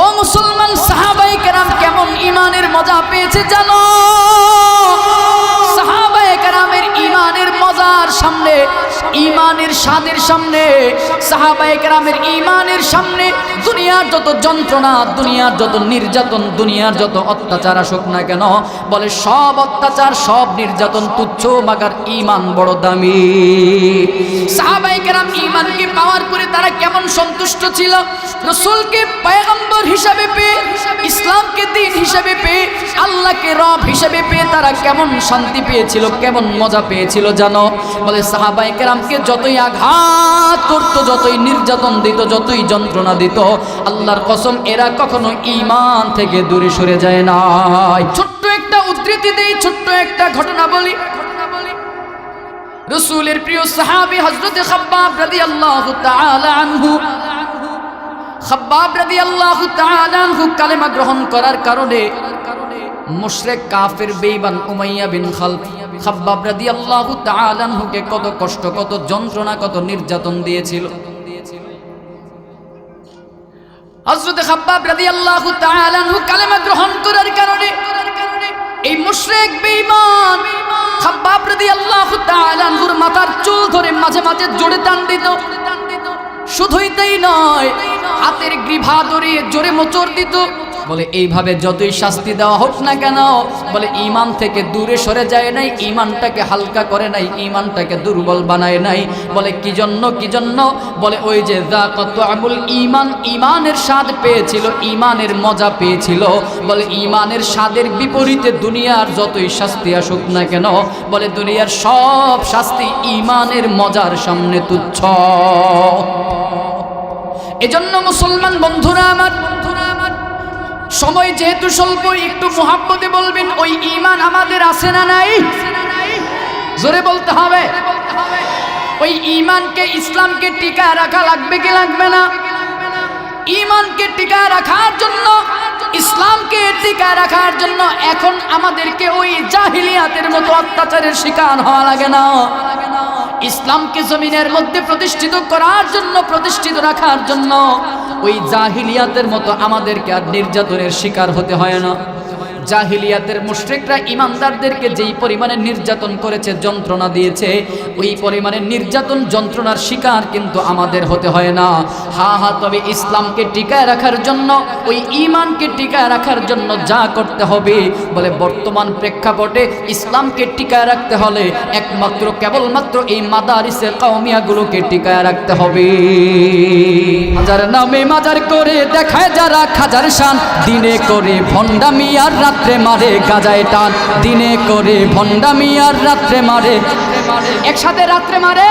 ও মুসলমান, সাহাবায়ে কেরাম কেমন ঈমানের মজা পেয়েছে জানো? সাহাবায়ে কেরামের ঈমানের মজার সামনে, ঈমানের স্বাদের সামনে, সাহাবায়ে কেরামের ঈমানের সামনে দুনিয়ার যত যন্ত্রণা, দুনিয়ার যত নির্যাতন, দুনিয়ার যত অত্যাচার আসুক না কেন, বলে সব অত্যাচার, সব নির্যাতন তুচ্ছ, মাগার ঈমান বড় দামি। সাহাবায়ে কেরাম ঈমানকে পাওয়ার পরে তারা কেমন সন্তুষ্ট ছিল, রাসূলকে পয়গম্বর হিসাবে পেয়ে, ইসলামকে দ্বীন হিসাবে পেয়ে, আল্লাহকে রব হিসাবে পেয়ে তারা কেমন শান্তি পেয়েছিল, কেমন মজা পেয়েছিল জানো? বলে সাহাবায়ে কেরামকে যতই আঘাত করত, যতই নির্যাতন দিত, যতই যন্ত্রণা দিত, আল্লাহর কসম এরা কখনো ঈমান থেকে দূরে সরে যায় না। ছোট্ট একটা উদ্ধৃতি দেই, ছোট্ট একটা ঘটনা বলি। রাসূলের প্রিয় সাহাবী হযরত খাব্বাব রাদিয়াল্লাহু তাআলা আনহু, খাব্বাব রাদিয়াল্লাহু তাআলা আনহু কালেমা গ্রহণ করার কারণে মুশরিক কাফির বেঈমান উমাইয়া বিন খালফ খাব্বাব রাদিয়াল্লাহু তাআলা আনহুকে কত কষ্ট, কত যন্ত্রণা, কত নির্যাতন দিয়েছিল। হযরত খাব্বাব রাদিয়াল্লাহু তাআলা আনহু কালেমা গ্রহণ করার কারণে এই মুশরিক বেঈমান খাব্বাব রাদিয়াল্লাহু তাআলা আনহুর মাথার চুল ধরে মাঝে মাঝে জোরে টান দিত। শুধুই তাই নয়, হাতের গ্রীভা ধরে জোরে মোচড় দিত। বলে এইভাবে যতই শাস্তি দেওয়া হোক না কেন, বলে ঈমান থেকে দূরে সরে যায় নাই, ঈমানটাকে হালকা করে নাই, ঈমানটাকে দুর্বল বানায় নাই। বলে কি জন্য, কি জন্য? বলে ওই যে যাকাতুল ঈমান, ঈমানের স্বাদ পেয়েছিল, ঈমানের মজা পেয়েছিল। বলে ঈমানের স্বাদের বিপরীতে দুনিয়ার যতই শাস্তি আসুক না কেন, বলে দুনিয়ার সব শাস্তি ঈমানের মজার সামনে তুচ্ছ। এজন্য মুসলমান বন্ধুরা আমার, সময় যেহেতু স্বল্প, একটু মুহাব্বতে বলবেন, ওই ঈমান আমাদের আছে না নাই? জোরে বলতে হবে। ওই ঈমানকে, ইসলামকে টিকায় রাখা লাগবে কি লাগবে না? ঈমানকে টিকায় রাখার জন্য, ইসলামকে টিকায় রাখার জন্য এখন আমাদেরকে ওই জাহিলিয়াতের মতো অত্যাচারের শিকার হওয়া লাগে না। ইসলামকে জমিনের মধ্যে প্রতিষ্ঠিত করার জন্য, প্রতিষ্ঠিত রাখার জন্য ওই জাহিলিয়াতের মতো আমাদেরকে আর নির্যাতনের শিকার হতে হয় না। জাহিলিয়াতের মুশরিকরা ইমানদারদেরকে যেই পরিমাণে নির্যাতন করেছে, যন্ত্রণা দিয়েছে, ওই পরিমাণে নির্যাতন যন্ত্রণার শিকার কিন্তু আমাদের হতে হয় না। তবে ইসলামকে টিকায় রাখার জন্য, ওই ঈমানকে টিকায় রাখার জন্য যা করতে হবে, বলে বর্তমান প্রেক্ষাপটে ইসলামকে টিকায় রাখতে হলে একমাত্র কেবলমাত্র এই মাদারিসে কওমিয়াগুলোকে টিকায় রাখতে হবে। হাজার নামে মাজার করে দেখায় যারা খাজার শান, দিনে করে ভণ্ডামি আর রাত্রে মারে গাজায় টান, দিনে করে ভণ্ডামি আর রাত্রে মারে। একসাথে রাত্রে মারে,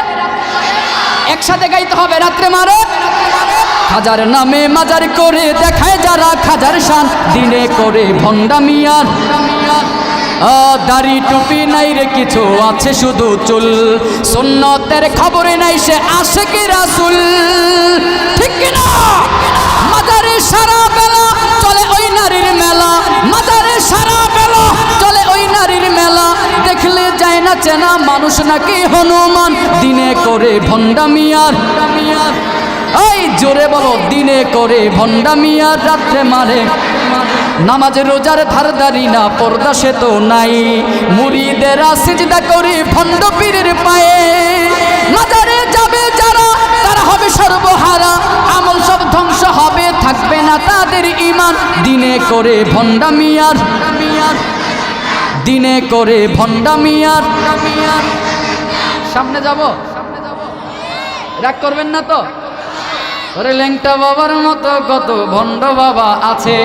একসাথে গাইতে হবে, রাত্রে মারে। হাজার নামে মাজার করে দেখায় যারা খাজার শান, দিনে করে ভণ্ডামি আর দাড়ি টুপি নাই রে কিছু, আছে শুধু চুল, সুন্নতের খবরে নাই সে আশিকে রাসূল। ঠিক কিনা? মাজারে সারা বেলা চলে ওই নারীর মেলা, মাজারে সারা বেলা চলে ওই নারীর মেলা, দেখলে যায় না চেনা মানুষ নাকি হনুমান, দিনে করে ভণ্ডামি আর, এই জোরে বলো, দিনে করে ভণ্ডামি আর রাত্রে মারে। নামাজ রোজার ধারদারি না, পর্দা সে তো নাই, মুরিদেরা সিজদা করে ভণ্ড পীরের পায়ে। মাজারে যাবে যারা তারা হবে সর্বহারা, আমল সব ধ্বংস হবে, থাকবে না তাদের ঈমান, দিনে করে ভণ্ডামি আর, দিনে করে ভণ্ডামি আর। সামনে যাব, রাগ করবেন না তো? ওরে ল্যাংটা বাবার মতো কত ভণ্ড বাবা আছে,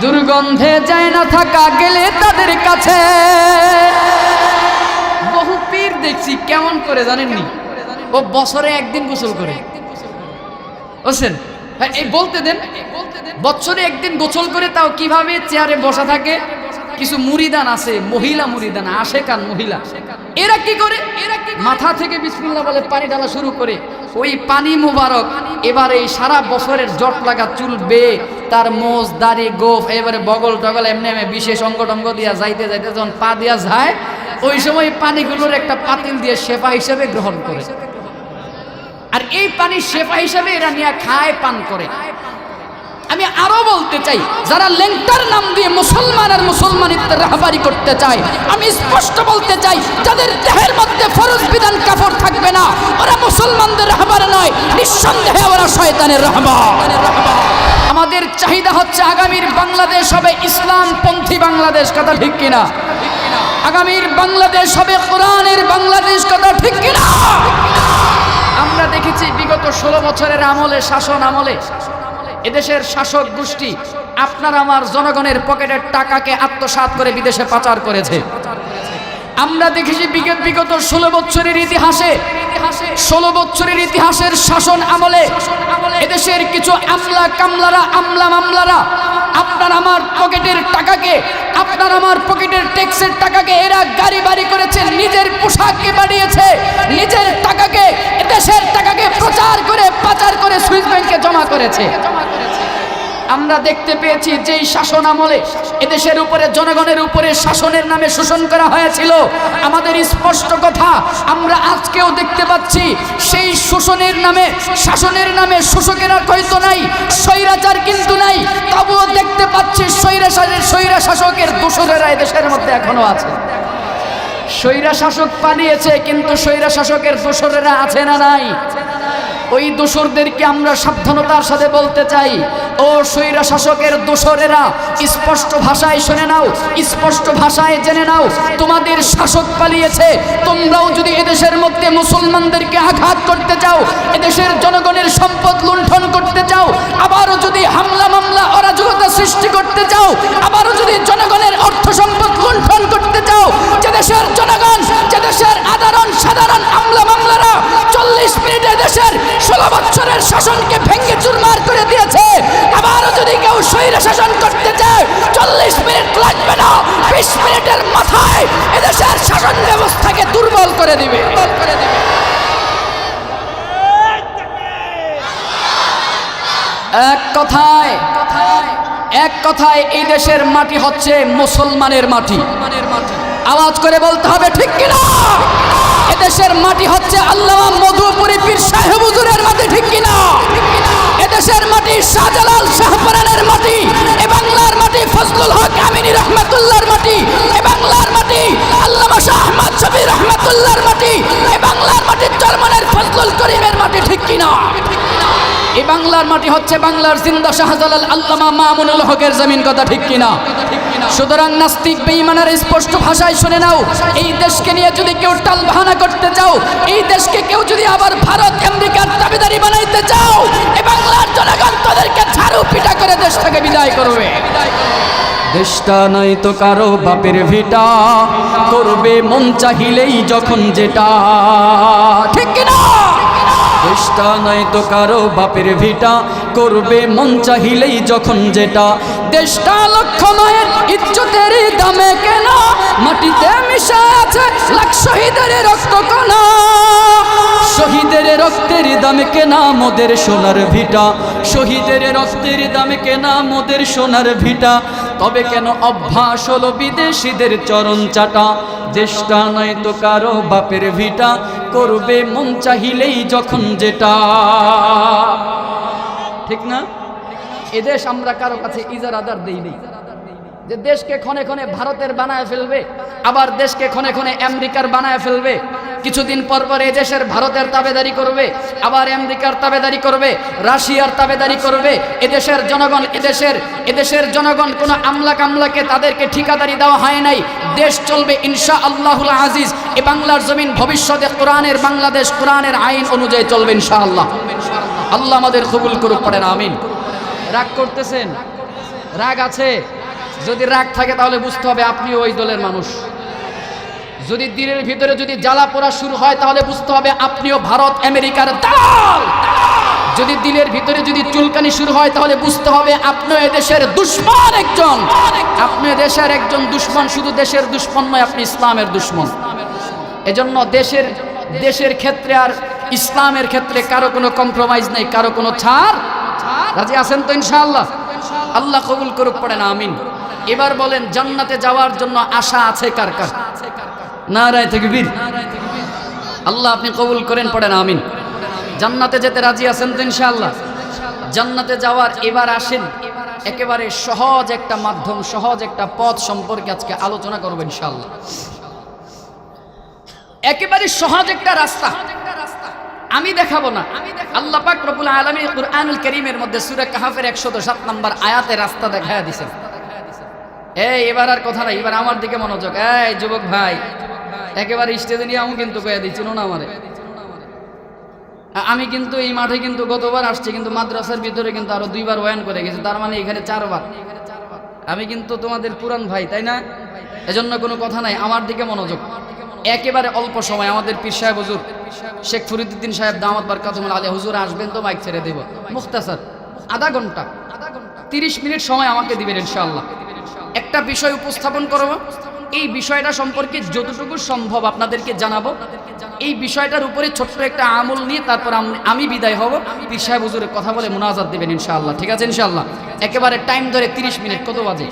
দুর্গন্ধে যায় না থাকা গেলে তাদের কাছে। বহু পীর দেখছি কেমন করে জানেননি, ও বছরে একদিন গোসল করে। বুঝছেন? হ্যাঁ, এই বলতে দেন, বছরে একদিন গোসল করে, তাও কিভাবে চেয়ারে বসা থাকে। কিছু মুরিদান আছে, মহিলা মুরিদান, আশেকান মহিলা, এরা কি করে, মাথা থেকে বিসমিল্লাহ বলে পানি ঢালা শুরু করে, ওই পানি মুবারক এবারে এই সারা বছরের জট লাগা চুল বেয়ে, তার মোজ দাড়ি গোফ এবারে বগল টগল এমনি এমনি বিশেষ অঙ্গ টঙ্গ দিয়া যাইতে যাইতে যখন পা দিয়া যায়, ওই সময় পানিগুলোর একটা পাতিল দিয়ে সেবা হিসেবে গ্রহণ করে। আর এই পানি শেফা হিসাবে এরা নিয়ে খায়, পান করে। আমি আরো বলতে চাই, যারা লেংটার নাম দিয়ে মুসলমান আর মুসলমানিত্বের রাহবারি করতে চায়, আমি স্পষ্ট বলতে চাই, যাদের দেহের মধ্যে ফরজ বিধান কাফর থাকবে না, ওরা মুসলমানদের রাহবার নয়, নিঃসন্দেহে ওরা শয়তানের রাহবার। আমাদের চাহিদা হচ্ছে আগামীর বাংলাদেশ হবে ইসলামপন্থী বাংলাদেশ, কথা ঠিক কিনা? আগামীর বাংলাদেশ হবে কোরআনের বাংলাদেশ, কথা ঠিক কিনা? আমরা দেখেছি বিগত 16 বছরের আমলে, শাসন আমলে এদেশের শাসক গোষ্ঠী আপনার আমার জনগণের পকেটের টাকাকে আত্মসাৎ করে বিদেশে পাচার করেছে। আমরা দেখেছি বিগত 16 বছরের ইতিহাসে, 16 বছরের ইতিহাসের শাসন আমলে এদেশের কিছু আমলা মামলারা আপনার আমার পকেটের টাকাকে, আপনার আমার পকেটের ট্যাক্সের টাকাকে এরা গাড়ি বাড়ি করেছে, নিজের পোশাককে বাড়িয়েছে, নিজের টাকাকে, এদেশের টাকাকে প্রচার করে পাচার করে সুইস ব্যাংকে জমা করেছে। আমরা দেখতে পেয়েছি যেই শাসন আমলে এদেশের উপরে, জনগণের উপরে শাসনের নামে শোষণ করা হয়েছিল, আমাদের স্পষ্ট কথা, আমরা আজকেও দেখতে পাচ্ছি সেই শোষণের নামে, শাসনের নামে শোষকেরা হয়তো নাই, স্বৈরাচার কিন্তু নাই, তবুও দেখতে পাচ্ছি স্বৈরা শাসকের দোসরেরা এদেশের মধ্যে এখনো আছে। স্বৈরা শাসক পালিয়েছে, কিন্তু স্বৈরা শাসকের দোসরেরা আছে না নাই? ওই দোসরদেরকে আমরা সাবধানতার সাথে বলতে চাই, ও স্বৈরা শাসকের দোসরেরা, স্পষ্ট ভাষায় শুনে নাও, স্পষ্ট ভাষায় জেনে নাও, তোমাদের শাসক পালিয়েছে, তোমরাও যদি এদেশের মধ্যে মুসলমানদেরকে আঘাত করতে চাও, এদেশের জনগণের সম্পদ লুণ্ঠন করতে চাও, আবারও যদি হামলা মামলা অরাজকতা সৃষ্টি করতে চাও, আবারও যদি জনগণের অর্থ সম্পদ লুণ্ঠন করতে চাও, যে দেশের জনগণ, যে দেশের সাধারণ আমলা মামলারা 40 মিনিটে দেশের 16 বছরের শাসনকে ভেঙে চুরমার করে দিয়েছে, আবারও যদি কেউ স্বৈরা শাসন করতে চায় 40 মিনিট লাগবে না, 20 মিনিটের মাথায় এদেশের শাসন ব্যবস্থাকে দুর্বল করে দিবে। এক কথায় এই দেশের মাটি হচ্ছে মুসলমানের মাটি। আওয়াজ করে বলতে হবে, ঠিক কিনা? এদেশের মাটি হচ্ছে আল্লামা মধুপুরী পীর সাহেব হুজুরের মাটি, ঠিক কিনা? এদেশের মাটি শাহজালাল শাহপরানের মাটি, এ বাংলার মাটি ফজলুল হক আমিনী রহমাতুল্লাহর মাটি, এ বাংলার মাটি আল্লামা শাহ আহমদ শফি রহমাতুল্লাহর মাটি, এ বাংলার মাটি চরমনের ফজলুল করিমের মাটি, ঠিক কিনা? এই বাংলার মাটি হচ্ছে বাংলার জিন্দা শাহজালাল আল্লামা মামুনুল হকের জমিন, কথা ঠিক কিনা? সুতরাং নাস্তিক বেঈমানের স্পষ্ট ভাষায় শুনে নাও, এই দেশকে নিয়ে যদি কেউ টালবাহানা করতে চাও, এই দেশকে কেউ যদি আবার ভারত আমেরিকার দাবিদারি বানাইতে চাও, এই বাংলার জনগণ তাদেরকে ঝাড়ু পিটা করে দেশ থেকে বিদায় করবে। দেশটা নাই তো কারো বাপের ভিটা, করবে মন চাহিলেই যখন যেটা, ঠিক কিনা? দেশটা নাই তো কারো বাপের ভিটা, করবে মন চাহিলেই যখন যেটা, দেশটা লক্ষ মায়ের ইজ্জতের দামে কেনা, মাটিতে মিশে আছে লাখ শহীদের রক্ত কণা, শহীদের রক্তের দামে কেনা মোদের সোনার ভিটা, শহীদের রক্তের দামে কেনা মোদের সোনার ভিটা, তবে কেন অভ্যাস হলো বিদেশিদের চরণ চাটা, দেশটা নয় তো কারো বাপের ভিটা, করবে মন চাহিলেই যখন যেটা, ঠিক না? এদেশ আমরা কারো কাছে ইজারাদার দেই নেই, যে দেশকে ক্ষণে ক্ষণে ভারতের বানায় ফেলবে, আবার দেশকে ক্ষণে ক্ষণে আমেরিকার বানায় ফেলবে, কিছুদিন পর পর এদেশের ভারতের তাবেদারি করবে, আবার আমেরিকার তাবেদারি করবে, রাশিয়ার তাবেদারি করবে। এদেশের জনগণ কোনো আমলা কামলাকে তাদেরকে ঠিকাদারি দেওয়া হয় নাই। দেশ চলবে ইনশাআল্লাহুল আজিজ। এ বাংলার জমিন ভবিষ্যতে কোরআনের বাংলাদেশ, কোরআনের আইন অনুযায়ী চলবে ইনশাআল্লাহ। আল্লাহ আমাদের কবুল করুক, পড়েন আমিন। রাগ করতেছেন? রাগ আছে? যদি রাগ থাকে তাহলে বুঝতে হবে আপনিও ওই দলের মানুষ। যদি দিনের ভিতরে যদি জ্বালা পোড়া শুরু হয় তাহলে বুঝতে হবে আপনিও ভারত আমেরিকার দালাল। যদি দিলের ভিতরে যদি চুলকানি শুরু হয় তাহলে বুঝতে হবে আপনিও এদেশের দুশমন একজন। আপনি দেশের একজন দুশমন, শুধু দেশের দুশমন নয়, আপনি ইসলামের দুশমন। এজন্য দেশের ক্ষেত্রে আর ইসলামের ক্ষেত্রে কারো কোনো কম্প্রোমাইজ নেই, কারো কোনো ছাড়। রাজি আছেন তো ইনশাআল্লাহ? আল্লাহ কবুল করুক, পড়েন আমিন। এবার বলেন, জান্নাতে যাওয়ার জন্য আশা আছে কার কার? নারায়ে তাকবীর। আল্লাহ আপনি কবুল করেন, পড়েন আমিন। জান্নাতে যেতে রাজি আছেন তো ইনশাআল্লাহ? জান্নাতে যাওয়ার এবার আসেন একেবারে সহজ একটা মাধ্যম, সহজ একটা পথ সম্পর্কে আজকে আলোচনা করব ইনশাআল্লাহ। একেবারে সহজ একটা রাস্তা আমি দেখাবো না, আল্লাহ পাক রব্বুল আলামিন কুরআনুল কারীমের মধ্যে সূরা কাহফের 107 নম্বর আয়াতে রাস্তা দেখায়া দিয়েছেন। এবার আর কথা নাই, এবার আমার দিকে মনোযোগ। যুবক ভাই, একেবারে স্টেজে নিয়ে আমি কিন্তু কয়ে দিচ্ছি না আমারে। আমি কিন্তু এই মাঠে কিন্তু গতবার আসছি, কিন্তু মাদ্রাসার ভিতরে কিন্তু আরো 2 বার ওয়ান করে গেছি, তার মানে এখানে 4 বার। আমি কিন্তু তোমাদের পুরান ভাই, তাই না? এজন্য কোনো কথা নাই, আমার দিকে মনোযোগ। একেবারে অল্প সময় আমাদের পীর সাহেব হুজুর শেখ ফরিদউদ্দিন সাহেব দামাত বারকাতুহুল আলিয়া হুজুর আসবেন, তো মাইক ছেড়ে দেব। মুখতাসার আধা ঘন্টা 30 মিনিট সময় আমাকে দিবেন ইনশাআল্লাহ। একটা বিষয় উপস্থাপন করব, এই বিষয়টা সম্পর্কে যতটুকু সম্ভব আপনাদেরকে জানাবো। এই বিষয়টার উপরে ছোট্ট একটা আমল নিয়ে তারপর আমি বিদায় হব। পীর সাহেব হুজুরের কথা বলে মুনাজাত দিবেন ইনশাআল্লাহ। ঠিক আছে ইনশাআল্লাহ? একেবারে টাইম ধরে 30 মিনিট। কত বাজে?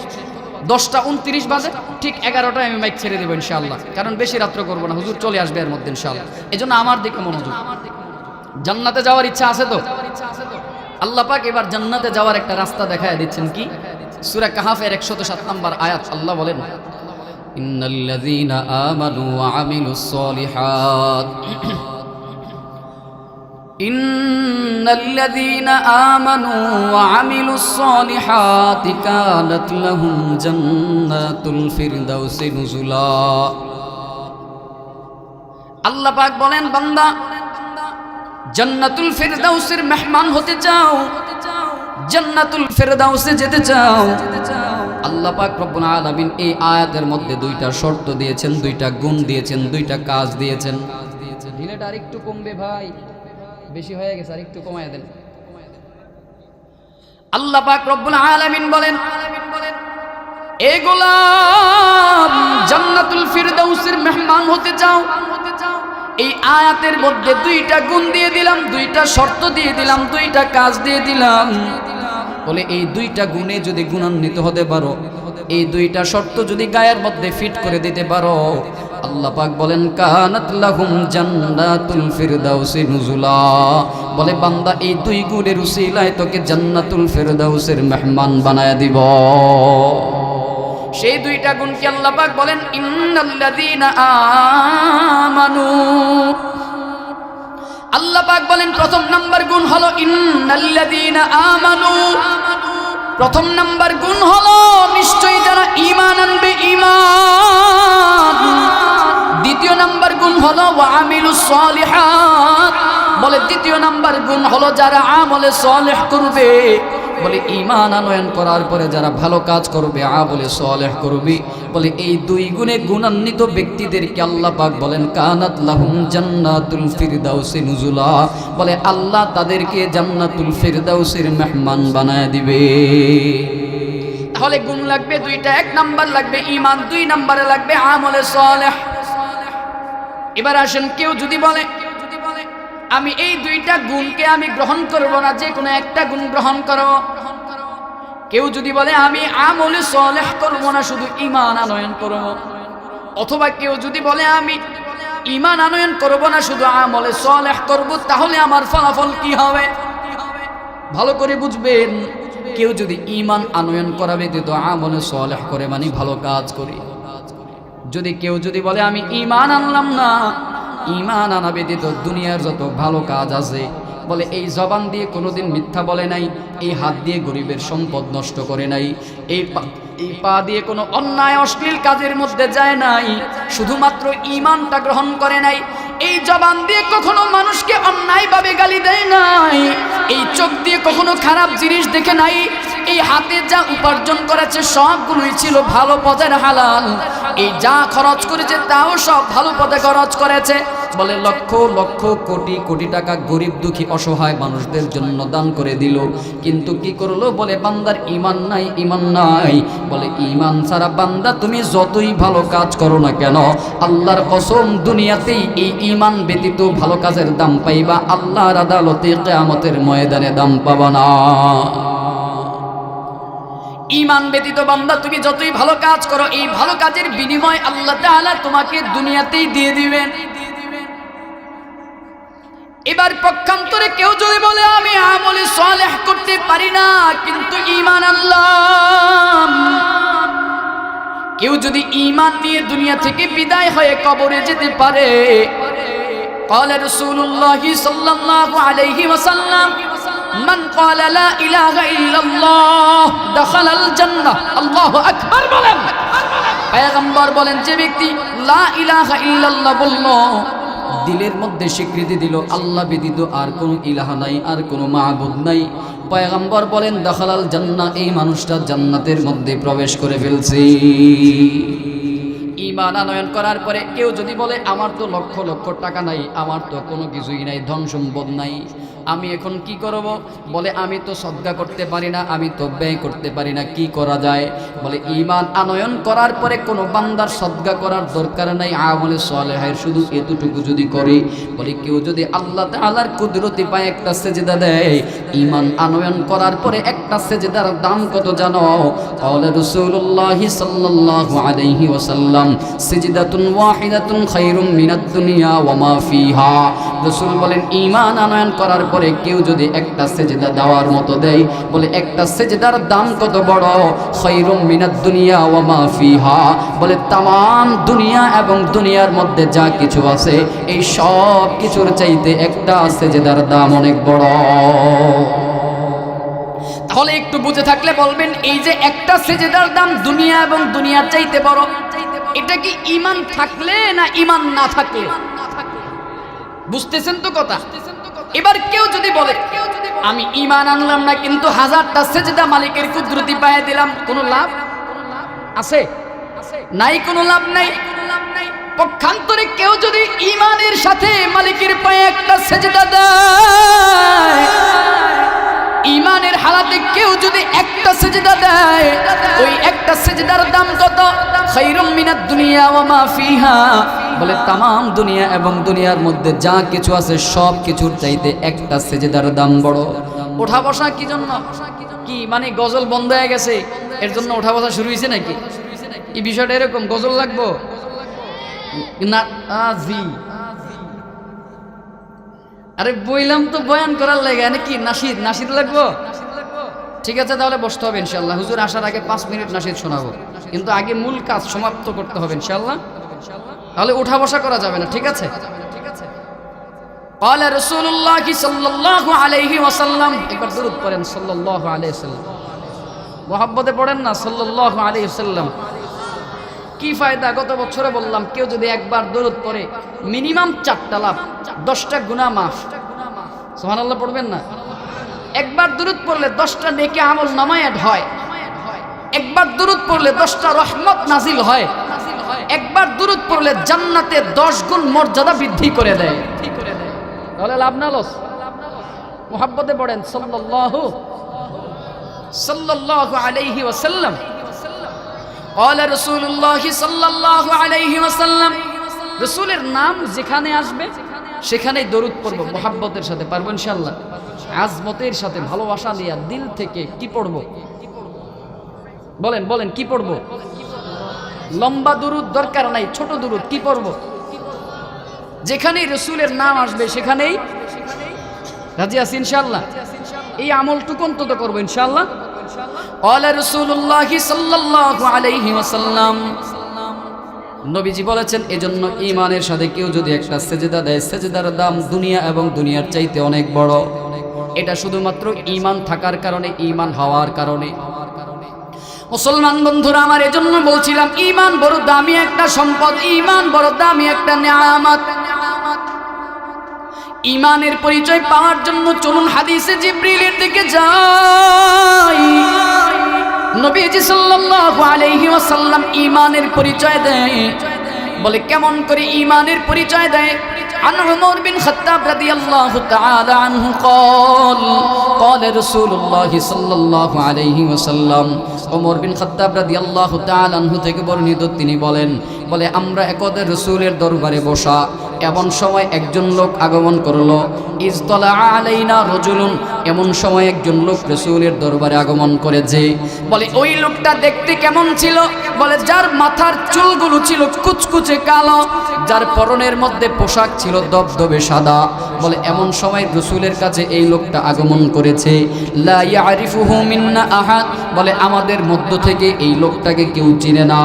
10টা 29 বাজে। ঠিক 11টায় আমি মাইক ছেড়ে দেবো ইনশাআল্লাহ, কারণ বেশি রাত্র করবো না, হুজুর চলে আসবে এর মধ্যে ইনশাআল্লাহ। এজন্য আমার দিকে মনোযোগ। জান্নাতে যাওয়ার ইচ্ছা আছে তো? আল্লাহ পাক এবার জান্নাতে যাওয়ার একটা রাস্তা দেখায় দিচ্ছেন। কি? সূরা কাহফের 107 নম্বর আয়াত, আল্লাহ বলেন, ইন্নাল্লাযীনা আমানু ওয়া আমিলুস সলিহাত ইন্নাল্লাযীনা আমানু ওয়া আমিলুস সলিহাতি কানাত লাহুম জান্নাতুল ফিরদাউসি নুজুলা। আল্লাহ পাক বলেন, বান্দা জান্নাতুল ফিরদাউসের মেহমান হতে চাও, জান্নাতুল ফিরদাউসে যেতে চাও, আল্লাহ পাক রব্বুল আলামিন এই আয়াতের মধ্যে 2টা শর্ত দিয়েছেন, 2টা গুণ দিয়েছেন, 2টা কাজ দিয়েছেন। ঢিলেটা আরেকটু কমবে ভাই, বেশি হয়ে গেছে, আরেকটু কমায় দেন। আল্লাহ পাক রব্বুল আলামিন বলেন, এ গোলাম জান্নাতুল ফিরদাউসের মেহমান হতে চাও, এই আয়াতের মধ্যে 2টা গুণ দিয়ে দিলাম, 2টা শর্ত দিয়ে দিলাম, 2টা কাজ দিয়ে দিলাম। বলে এই 2টা গুণে যদি গুণান্বিত হতে পারো, এই 2টা শর্ত যদি গায়ের মধ্যে ফিট করে দিতে পারো, আল্লাহ পাক বলেন কানাত লাহুম জান্নাতুল ফিরদাউসি নুজুলা। বলে বান্দা এই 2 গুণের উসিলায় তোকে জান্নাতুল ফিরদাউসের মেহমান বানায়া দিব। সেই 2টা গুণ কি? আল্লাহ পাক বলেন ইন্নাল্লাযীনা আমানু। আল্লাহ পাক বলেন প্রথম নাম্বার গুণ হলো ইন্নাল্লাযীনা আমানু। প্রথম নাম্বার গুণ হলো নিশ্চয়ই যারা ঈমান আনবে ঈমান। দ্বিতীয় নাম্বার গুণ হলো ওয়া আমিলুস সলিহাত। বলে দ্বিতীয় নাম্বার গুণ হলো যারা আমলে সলিহ করবে। বলে ঈমান আনয়ন করার পরে যারা ভালো কাজ করবে, আমলে সলিহ করবে, বলে এই 2 গুণে গুণান্বিত ব্যক্তিদেরকে আল্লাহ পাক বলেন কানাত লাহুম জান্নাতুল ফিরদাউসি নুজুলা। বলে আল্লাহ তাদেরকে জান্নাতুল ফিরদাউসের মেহমান বানায় দিবে। তাহলে গুণ লাগবে 2টা। 1 নাম্বার লাগবে ঈমান, 2 নম্বরে লাগবে আমলে সলিহ। এবার আসেন, কেউ যদি বলে আমি এই 2টা গুণকে আমি গ্রহণ করব না, যে কোনো একটা গুণ গ্রহণ করব। কেউ যদি বলে আমি আমলে সলিহ করব না, শুধু ঈমান আনয়ন করব। অথবা কেউ যদি বলে আমি ঈমান আনয়ন করব না, শুধু আমলে সলিহ করব, তাহলে আমার ফলাফল কি হবে? ভালো করে বুঝবেন। কেউ যদি ঈমান আনয়ন করা ব্যতীত আমলে সলিহ করে, মানে ভালো কাজ করে, যদি কেউ যদি বলে আমি ঈমান আনলাম না, ঈমান আনা ব্যতীত দুনিয়ার যত ভালো কাজ আছে, বলে এই জবান দিয়ে কোনোদিন মিথ্যা বলে নাই, এই হাত দিয়ে গরিবের সম্পদ নষ্ট করে নাই, এই পা দিয়ে কোনো অন্যায় অশ্লীল কাজের মধ্যে যায় নাই, শুধুমাত্র ঈমানটা গ্রহণ করে নাই, এই জবান দিয়ে কখনো মানুষকে অন্যায়ভাবে গালি দেয় নাই, এই চোখ দিয়ে কখনো খারাপ জিনিস দেখে নাই, এই হাতে যা উপার্জন করেছে সবগুলোই ছিল ভালো পথের হালাল, এই যা খরচ করেছে তাও সব ভালো পথে খরচ করেছে। বলে লক্ষ লক্ষ কোটি কোটি টাকা গরিব দুঃখী অসহায় মানুষদের জন্য দান করে দিল, কিন্তু কি করলো? বলে বান্দার ঈমান নাই, ঈমান নাই। বলে ঈমান ছাড়া বান্দা তুমি যতই ভালো কাজ করো না কেন, আল্লাহর কসম দুনিয়াতেই এই ঈমান ব্যতীত ভালো কাজের দাম পাইবা, আল্লাহর আদালতে কিয়ামতের ময়দানে দাম পাবা না। ঈমান ব্যতীত বান্দা তুমি যতই ভালো কাজ করো, এই ভালো কাজের বিনিময় আল্লাহ তাআলা তোমাকে দুনিয়াতেই দিয়ে দিবেন। এবার পক্ষান্তরে কেউ যদি বলে আমি আমলে সালেহ করতে পারি না কিন্তু ঈমান আনলাম, কেউ যদি ঈমান নিয়ে দুনিয়া থেকে বিদায় হয়ে কবরে যেতে পারে, قال رسول الله صلى الله عليه وسلم من قال لا اله الا الله دخل الجنه الله اكبر বলেন পয়গম্বর বলেন যে ব্যক্তি লা ইলাহা ইল্লাল্লাহ বলল, দিলের মধ্যে স্বীকৃতি দিল আল্লাহ ব্যতীত আর কোনো ইলাহ নাই, আর কোনো মাবুদ নাই, পয়গম্বর বলেন দাখালাল জান্নাহ, এই মানুষটা জান্নাতের মধ্যে প্রবেশ করে ফেলছে। ঈমান আনয়ন করার পরে কেউ যদি বলে আমার তো লক্ষ লক্ষ টাকা নাই, আমার তো কোনো কিছুই নাই, ধন সম্পদ নাই, আমি এখন কি করব? বলে আমি তো সদকা করতে পারি না, আমি তো ব্যয় করতে পারি না, কি করা যায়? বলে ঈমান আনয়ন করার পরে কোনো বান্দার সদকা করার দরকার নাই, আমলে সালেহের শুধু এতটুকু যদি করে, বলে কেউ যদি আল্লাহ তাআলার কুদরতি পায় একটা সেজদা দেয়, ঈমান আনয়ন করার পরে একটা সেজদার দাম কত জানো? ক্বালা রাসূলুল্লাহ সাল্লাল্লাহু আলাইহি ওয়াসাল্লাম সিজদাতুন ওয়াহিদাতুন খায়রুম মিনাদ দুনিয়া ওয়া মা ফিহা। রাসূল বলেন ঈমান আনয়ন করার পরে কেউ যদি একটা সেজদা দেওয়ার মতো দেয়, বলে একটা সেজদার দাম কত বড়? খায়রুম মিনাদ দুনিয়া ওয়া মা ফিহা, বলে तमाम দুনিয়া এবং দুনিয়ার মধ্যে যা কিছু আছে এই সব কিছুর চাইতে একটা সেজদার দাম অনেক বড়। তাহলে একটু বুঝে থাকলে বলবেন এই যে একটা সেজদার দাম দুনিয়া এবং দুনিয়ার চাইতে বড়, এটা কি ঈমান থাকলে না ঈমান না থাকলে? বুঝতেছেন তো কথা? এবার কেউ যদি বলে আমি ঈমান আনলাম না কিন্তু হাজারটা সেজদা মালিকের কুদরতি পায়ে দিলাম, কোনো লাভ আছে? নাই, কোনো লাভ নাই। পক্ষান্তরে কেউ যদি ঈমানের সাথে মালিকের পায়ে একটা সেজদা দেয়, ঈমানের হালাতে কেউ যদি একটা সেজদা দেয়, ওই একটা সেজদার দাম কত? খায়রুম মিনাদ দুনিয়া ওয়া মা ফিহা, বলে तमाम দুনিয়া এবং দুনিয়ার মধ্যে যা কিছু আছে সব কিছুর চাইতে একটা সেজদার দাম বড়। ওঠা বসা কি জন্য? কি মানে গজল বন্ধ হয়ে গেছে এর জন্য ওঠা বসা শুরু হয়েছে নাকি? এই বিষয়টা এরকম, গজল লাগবো না? জি, আরে বইলাম তো বয়ান করার লাগে নাকি? নাশিদ, নাশিদ লাগবো? ঠিক আছে, তাহলে বসতে হবে ইনশাআল্লাহ। হুজুর আসার আগে 5 মিনিট নাশিদ শোনাবো, কিন্তু আগে মূল কাজ সমাপ্ত করতে হবে ইনশাআল্লাহ, তাহলে উঠা বসা করা যাবে না। ঠিক আছে? ক্বালা রাসূলুল্লাহ সাল্লাল্লাহু আলাইহি ওয়াসাল্লাম, একবার দরুদ পড়েন সাল্লাল্লাহু আলাইহি ওয়াসাল্লাম, মুহাব্বতে পড়েন না সাল্লাল্লাহু আলাইহি ওয়াসাল্লাম। কি ফায়দা? গত বছরে বললাম কেউ যদি একবার দরুদ পড়ে মিনিমাম 4টা লাভ, 10টা গুনাহ মাফ। সুবহানাল্লাহ পড়বেন না? একবার দরুদ পড়লে 10টা নেকি আমল নামায় অ্যাড হয়, একবার দরুদ পড়লে 10টা রহমত নাজিল হয়, একবার দরুদ পড়লে জান্নাতে 10 গুণ মর্যাদা বৃদ্ধি করে দেয়। তাহলে লাভ না লস? মুহাব্বতে পড়েন সাল্লাল্লাহু আলাইহি ওয়াসাল্লাম। قال رسول الله صلى الله عليه وسلم, রাসূলের নাম যেখানে আসবে সেখানেই দরুদ পড়ব মুহাব্বতের সাথে। পারবো ইনশাআল্লাহ? আজমতের সাথে, ভালোবাসা নিয়ে, দিল থেকে। কি পড়ব? বলেন বলেন, কি পড়ব? লম্বা দরুদ দরকার নাই, ছোট দরুদ। কি পড়ব? যেখানেই রাসূলের নাম আসবে সেখানেই রাজি আছি ইনশাআল্লাহ। এই আমলটুকু অন্তত করব ইনশাআল্লাহ। قال رسول الله صلى الله عليه وسلم, নবীজি বলেছেন এজন্য ঈমানের সাথে কেউ যদি একটা সেজদা দেয়, সেজদার দাম দুনিয়া এবং দুনিয়ার চাইতে অনেক বড়। এটা শুধুমাত্র ঈমান থাকার কারণে, ঈমান হওয়ার কারণে। মুসলমান বন্ধুরা আমার, এজন্য বলছিলাম ঈমান বড় দামি একটা সম্পদ, ঈমান বড় দামি একটা নিয়ামত। ঈমানের পরিচয় পাওয়ার জন্য চলুন হাদিসে জিবরিলের দিকে যাই। নবীজি সাল্লাল্লাহু আলাইহি ওয়াসাল্লাম ঈমানের পরিচয় দেয়, বলে কেমন করে ঈমানের পরিচয় দেয়? عن عمر بن خطاب رضي الله تعالى عنه قال قال رسول الله صلى الله عليه وسلم, ওমর বিন খাত্তাব রাদিয়াল্লাহু তাআলা আনহু থেকে বর্ণিত, তিনি বলেন, বলে আমরা একদা রাসূলের দরবারে বসা, এমন সময় একজন লোক আগমন করলো। ইজতলা আলাইনা রাজুলুন, এমন সময় একজন লোক রাসূলের দরবারে আগমন করে, যে বলে ওই লোকটা দেখতে কেমন ছিল, বলে যার মাথার চুলগুলো ছিল কুচকুচে কালো, যার পরনের মধ্যে পোশাক ছিল দবদবে সাদা। বলে এমন সময় রাসূলের কাছে এই লোকটা আগমন করেছে। লা ইয়ারিফুহু মিন্না আহাদ, বলে আমাদের মধ্য থেকে এই লোকটাকে কেউ চিনে না।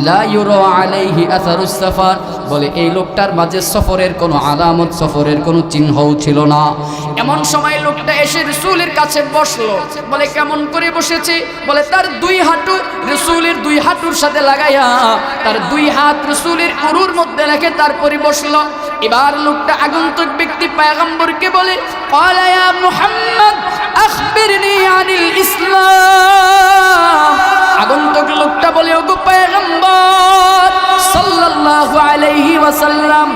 লা ইউরা আলাইহি আসারুস সাফার, বলে এই লোকটার মাঝে সফরের কোনো আলামত, সফরের কোনো চিহ্নও ছিল না। এমন সময় লোকটা এসে রাসূলের কাছে বসলো। বলে কেমন করে বসেছে, বলে তার দুই হাঁটু রাসূলের দুই হাঁটুর সাথে লাগাইয়া তার দুই হাত রাসূলের উরুর মধ্যে রেখে তারপরে বসলো। এবার লোকটা আগন্তুক ব্যক্তি পয়গম্বরকে বলে, ক্বালা ইয়া মুহাম্মদ আখবিরনি আনিল ইসলাম। আগন্তুক লোকটা বলে, ওগো পয়গম্বর সাল্লাল্লাহু আলাইহি ওয়াসাল্লাম,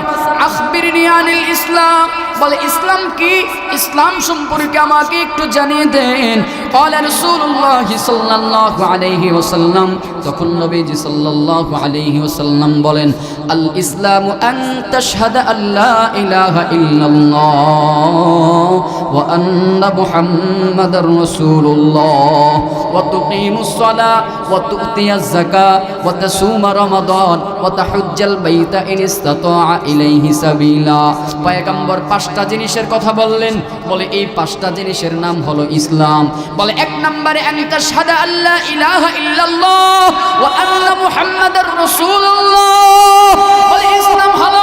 আখবিরনি আনিল ইসলাম, বলে ইসলাম কি, ইসলাম সম্পর্কে আমাকে একটু জানিয়ে দেন। ক্বালা রাসূলুল্লাহ সাল্লাল্লাহু আলাইহি ওয়াসাল্লাম, তখন নবীজি সাল্লাল্লাহু আলাইহি ওয়াসাল্লাম বলেন, আল ইসলামু আন তাশহাদা আল্লা ইলাহা ইল্লাল্লাহ ওয়া আন্না মুহাম্মাদার রাসূলুল্লাহ ওয়া তুকিমুস সালাহ ওয়া তু'তিয়াজ যাকাত ওয়া তাসুমা রমাদান ওয়া তাহুজ্জাল বাইতা ইন ইসতাতা'a ইলাইহি সাবিলা। পয়গম্বর পাঁচটা জিনিসের কথা বললেন। বলে এই পাঁচটা জিনিসের নাম হলো ইসলাম। বলে এক নম্বরে আন তাশহাদা আল্লা ইলাহা ইল্লাল্লাহ ওয়া আন্না মুহাম্মাদার রাসূলুল্লাহ। বলে ইসলাম হলো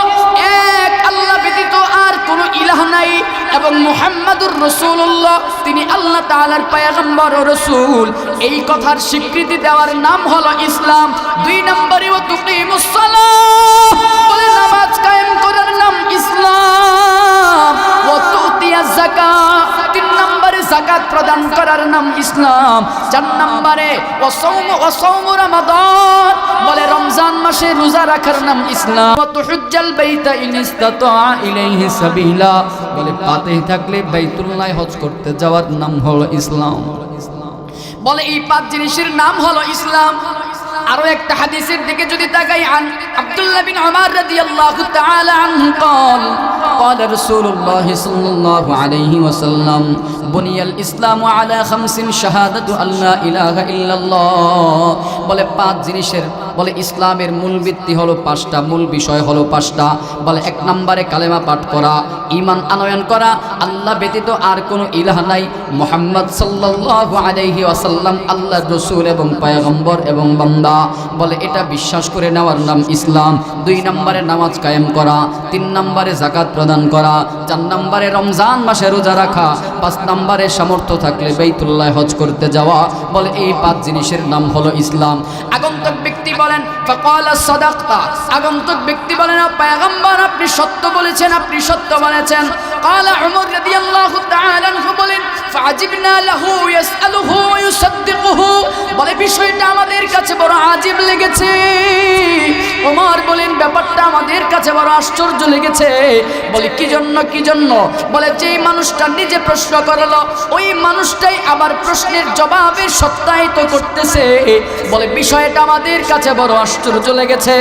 এক আল্লাহ ব্যতীত আর কোনো ইলাহ নাই এবং মুহাম্মাদুর রাসূলুল্লাহ তিনি আল্লাহ তাআলার পয়গম্বর ও রাসূল। এই কথার স্বীকৃতি দেওয়ার নাম হলো ইসলাম। দুই নম্বরে ওয়া তুকিমুস সালাহ, বলে নামাজ কায়েম করার নাম ইসলাম। ওয়া তুতিয়াজ যাকাত, তিন নম্বরে যাকাত প্রদান করার নাম ইসলাম। চার নম্বরে ওয়া সাওমু রমাদান, বলে রমজান মাসে রোজা রাখার নাম ইসলাম। ওয়া তুহুজ্জাল বাইতা ইন ইসতাতা'a ইলাইহি সাবিলা, বলে পাতে থাকলে বাইতুল্লাহ হজ করতে যাওয়ার নাম হলো ইসলাম। বলে এই পাঁচ জিনিসের নাম হলো ইসলাম। আরো একটা হাদিসের দিকে যদি তাকাই, আন আব্দুল্লাহ বিন উমর রাদিয়াল্লাহু তাআলা আনহু قال قال رسول الله صلى الله عليه وسلم بني الاسلام على خمس شهادة ان لا اله الا الله। বলে পাঁচ জিনিসের, বলে ইসলামের মূল ভিত্তি হলো পাঁচটা, মূল বিষয় হলো পাঁচটা। বলে এক নম্বরে কালেমা পাঠ করা, ঈমান আনয়ন করা, আল্লাহ ব্যতীত আর কোনো ইলাহ নাই, মুহাম্মদ সাল্লাল্লাহু আলাইহি ওয়াসাল্লাম আল্লাহর রাসূল এবং পয়গম্বর এবং বান্দা। বলে এটা বিশ্বাস করে নেওয়ার নাম ইসলাম। দুই নম্বরে নামাজ কায়েম করা, তিন নম্বরে যাকাত প্রদান করা, চার নম্বরে রমজান মাসে রোজা রাখা, পাঁচ নম্বরে সামর্থ্য থাকলে বাইতুল্লাহ হজ করতে যাওয়া। বলে এই পাঁচ জিনিসের নাম হলো ইসলাম। আগন্তুক ব্যক্তি বলেন, ফাকালা সাদাকতা, আগন্তুক ব্যক্তি বলেন, পয়গম্বর আপনি সত্য বলেছেন, আপনি সত্য বলেছেন। ক্বালা উমর রাদিয়াল্লাহু তাআলা আনহু বলেন, ফাআজিবনা লাহু ইয়াসআলুহু ওয়া ইউসাদ্দিকুহু, বলে বিষয়টা আমাদের কাছে বড় আজীব লেগেছে। ওমর বলেন ব্যাপারটা আমাদের কাছে বড় আশ্চর্য লেগেছে। বলে কি জন্য, কি জন্য? বলে যে মানুষটা নিজে প্রশ্ন করলো ওই মানুষটাই আবার প্রশ্নের জবাবে সত্যায়িত করতেছে। বলে বিষয়টা আমাদের কাছে বড় আশ্চর্য লেগেছে।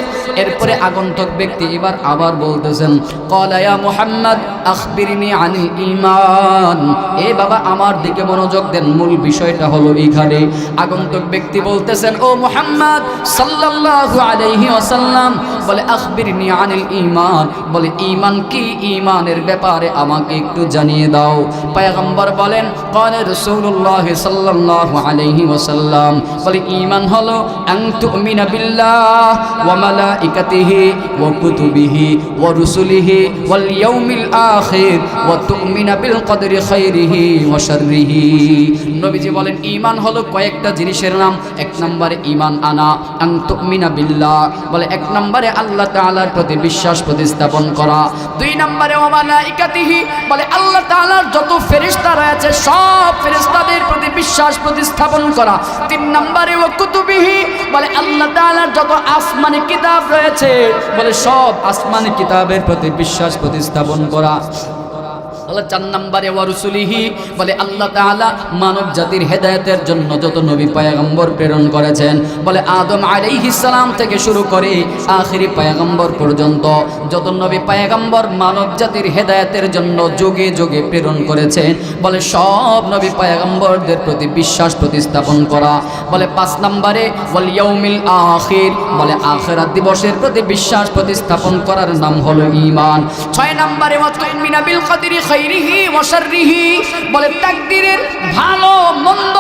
এরপরে আগন্তুক ব্যক্তি এবার আবার বলতেছেন, ক্বালা ইয়া মুহাম্মদ আখবিরনি আনিল ঈমান। এ বাবা আমার দিকে মনোযোগ দেন, মূল বিষয়টা হলো এইখানে। আগন্তুক ব্যক্তি বলতেছেন, ও মুহাম্মদ সাল্লাল্লাহু আলাইহি ওয়াসাল্লাম, বলে আখবিরনি আনিল ঈমান, বলে ঈমান কি, ঈমানের ব্যাপারে আমাকে একটু জানিয়ে দাও। পয়গম্বর বলেন, ক্বালা রাসূলুল্লাহ সাল্লাল্লাহু আলাইহি ওয়াসাল্লাম, বলে ঈমান হলো আন তুমিনা বিল্লাহ ওয়া মালাইকাতিহি ওয়া কুতুবিহি ওয়া রুসুলিহি ওয়াল ইয়াউমিল আখির ওয়া তুমিনা বিল কদরি খাইরিহি ওয়া শাররিহি। নবীজি বলেন ঈমান হলো কয়েকটা জিনিসের নাম। এক নম্বরে ঈমান আনা, আন তুমিনা বিল্লাহ, বলে এক নম্বরে আল্লাহ তাআলার প্রতি বিশ্বাস প্রতিস্থাপন করা। দুই নম্বরে ওয়া মালাইকাতিহি, বলে আল্লাহ তাআলার যত ফেরেশতা রয়েছে সব ফেরেশতাদের প্রতি বিশ্বাস প্রতিস্থাপন করা। তিন নম্বরে ওয়া কুতুবিহি, বলে আল্লাহ তাআলার যত আসমানি কিতাব রয়েছে বলে সব আসমানি কিতাবের প্রতি বিশ্বাস প্রতিস্থাপন করা। বলে 4 নম্বরে ওয়া রুসুলিহি, বলে আল্লাহ তাআলা মানব জাতির হেদায়েতের জন্য যত নবী পয়গম্বর প্রেরণ করেছেন, বলে আদম আলাইহিস সালাম থেকে শুরু করে আখিরি পয়গম্বর পর্যন্ত যত নবী পয়গম্বর মানব জাতির হেদায়েতের জন্য যুগে যুগে প্রেরণ করেছেন, বলে সব নবী পয়গম্বরদের প্রতি বিশ্বাস প্রতিস্থাপন করা। বলে 5 নম্বরে ওয়াল ইয়াউমিল আখির, বলে আখিরাত দিবসের প্রতি বিশ্বাস প্রতিস্থাপন করার নাম হলো ঈমান। 6 নম্বরে ওয়া তুমিনা বিল কদরি খাইরিহি ওয়া শাররিহি, বলে তাকদীরের ভালো মন্দ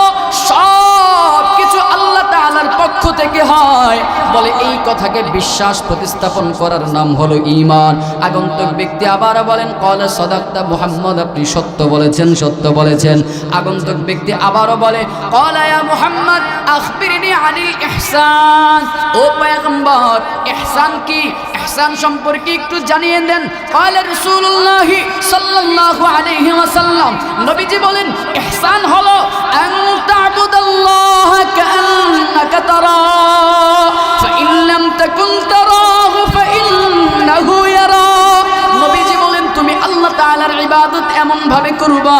সব কিছু আল্লাহ তাআলার পক্ষ থেকে হয়, বলে এই কথাকে বিশ্বাস প্রতিস্থাপন করার নাম হলো ঈমান। আগন্তুক ব্যক্তি আবার বলেন ক্বালা সাদাকতা মুহাম্মদ, আপনি সত্য বলেছেন, সত্য বলেছেন। আগন্তুক ব্যক্তি আবারও বলে ক্বালা ইয়া মুহাম্মদ আখবিরনি আনিল ইহসান, ও পয়গম্বর ইহসান কি, ইহসান সম্পর্কে একটু জানিয়ে দেন। ক্বালা রাসূলুল্লাহ সাল্লাল্লাহু আলাইহি ওয়াসাল্লাম, নবীজি বলেন ইহসান হলো আন তা'বুদাল্লাহ কাআন্নাকা তারা ফাইন লাম তাকুন তারাহু ফাইন্নাহু ইয়ারা। নবীজি বলেন তুমি আল্লাহ তাআলার ইবাদত এমন ভাবে করবা,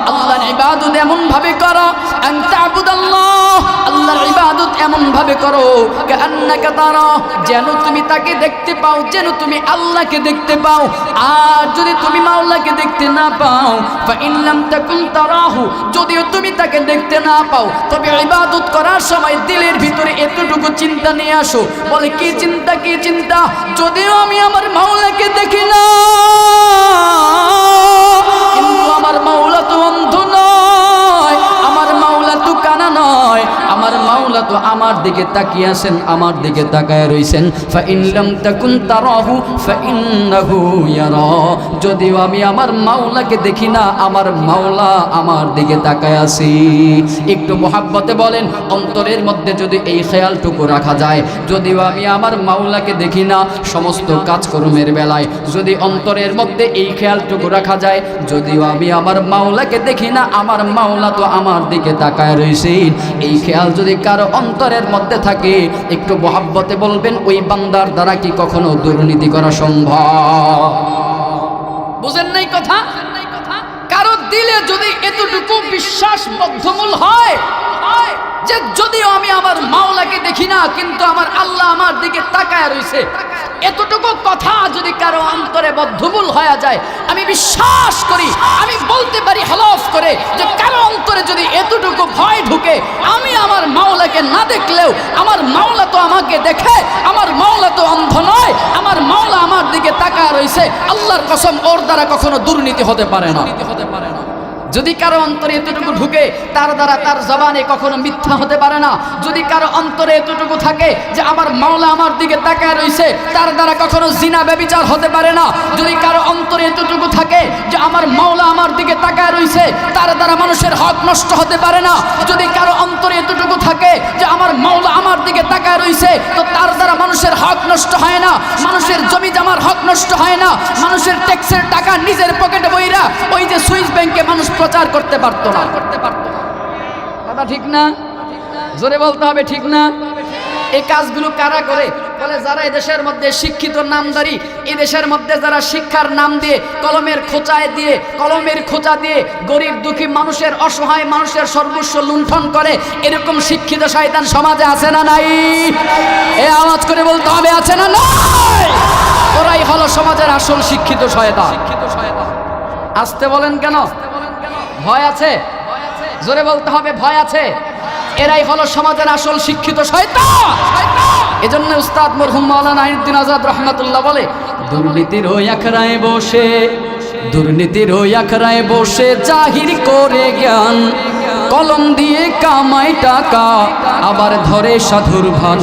আল্লাহর ইবাদত এমন ভাবে করো, আন তা'বুদাল্লাহ, আল্লাহর ইবাদত এমন ভাবে করো কাআন্নাকা তারা, যেন তুমি তাকে দেখতে পাও, যেন তুমি আল্লাহকে দেখতে পাও। আর যদি তুমি মাওলাকে দেখতে না পাও, ফাইন লাম তাকুন তারাহু, যদিও তুমি তাকে দেখতে না পাও, তবে ইবাদত করার সময় দিলের ভিতরে এতটুকু চিন্তা নিয়ে আসো। বলে কি চিন্তা, কি চিন্তা, যদিও আমি আমার মাওলাকে দেখি না, কিন্তু আমার মাওলা তো অন্ধ নয়, আমার মাওলা তো কানা নয়, আমার মাওলা তো আমার দিকে তাকিয়ে আছেন, আমার দিকে তাকায় রইছেন। ফাইন লাম তাকুন তারাহু ফাইন্নাহু ইয়ারা, যদিও আমি আমার মাওলাকে দেখি না, আমার মাওলা আমার দিকে তাকায় আছে। একটু মহাব্বতে বলেন, অন্তরের মধ্যে যদি এই খেয়ালটুকু রাখা যায়, যদিও আমি আমার মাওলাকে দেখি না, সমস্ত কাজকর্মের বেলায় যদি অন্তরের মধ্যে এই খেয়ালটুকু রাখা যায়, যদিও আমি আমার মাওলাকে দেখি না, আমার মাওলা তো আমার দিকে তাকায় রইছেন, এই খেয়াল যদি কারো অন্তরের মধ্যে থাকে, একটু মহাব্বতে বলবেন ওই বান্দার দ্বারা কি কখনো দুর্নীতি করা সম্ভব? বুঝেন নাই কথা? কারো দিলে যদি এতটুকু বিশ্বাস বদ্ধমূল হয় যে যদিও আমি আমার মাওলাকে দেখি না, কিন্তু আমার আল্লাহ আমার দিকে তাকায় রইছে, এতটুকু কথা যদি কারো অন্তরে বদ্ধমূল হয়ে যায়, আমি বিশ্বাস করি, আমি বলতে পারি হলফ করে যে কারো অন্তরে যদি এতটুকু ভয় ঢুকে, আমি আমার মাওলাকে না দেখলেও আমার মাওলা তো আমাকে দেখে, আমার মাওলা তো অন্ধ নয়, আমার মাওলা আমার দিকে তাকায় রইছে, আল্লাহর কসম ওর দ্বারা কখনো দুর্নীতি হতে পারে না। যদি কারো অন্তরে এতটুকু ঢুকে, তার দ্বারা তার জবানে কখনো মিথ্যা হতে পারে না। যদি কারো অন্তরে এতটুকু থাকে যে আমার মাওলা আমার দিকে তাকায় রইছে, তার দ্বারা কখনো জিনা ব্যভিচার হতে পারে না। যদি কারো অন্তরে এতটুকু থাকে যে আমার মাওলা আমার দিকে তাকায় রইছে, তার দ্বারা মানুষের হক নষ্ট হতে পারে না। যদি কারো অন্তরে এতটুকু থাকে যে আমার মাওলা আমার দিকে তাকায় রইছে, তো তার দ্বারা মানুষের হক নষ্ট হয় না, মানুষের জমি জমার হক নষ্ট হয় না, মানুষের ট্যাক্সের টাকা নিজের পকেটে বইরা ওই যে সুইস ব্যাংকে মানুষ প্রচার করতে পারতো না। কথা ঠিক না? জোরে বলতে হবে ঠিক না? এই কাজগুলো কারা করে? বলে যারা এদেশের মধ্যে শিক্ষিত নামদারি, এদেশের মধ্যে যারা শিক্ষার নাম দিয়ে কলমের খোঁচা দিয়ে গরিব দুঃখী মানুষের, অসহায় মানুষের সর্বস্ব লুণ্ঠন করে, এরকম শিক্ষিত শয়তান সমাজে আছে না নাই? এ আওয়াজ করে বলতে হবে আছে না নাই? ওরাই হলো সমাজের আসল শিক্ষিত শয়তান। আসতে বলেন কেন? ভয় আছে? জোরে বলতে হবে ভয় আছে। এরাই হলো সমাজের আসল শিক্ষিত শয়তান। এজন্য উস্তাদ মরহুম মাওলানা আইনুদ্দিন আজাদ রহমাতুল্লাহ বলে, দুর্নীতির ওই আখড়ায় বসে জাহির করে জ্ঞান, কলম দিয়ে কামাই টাকা আবার ধরে সাধুর ভান,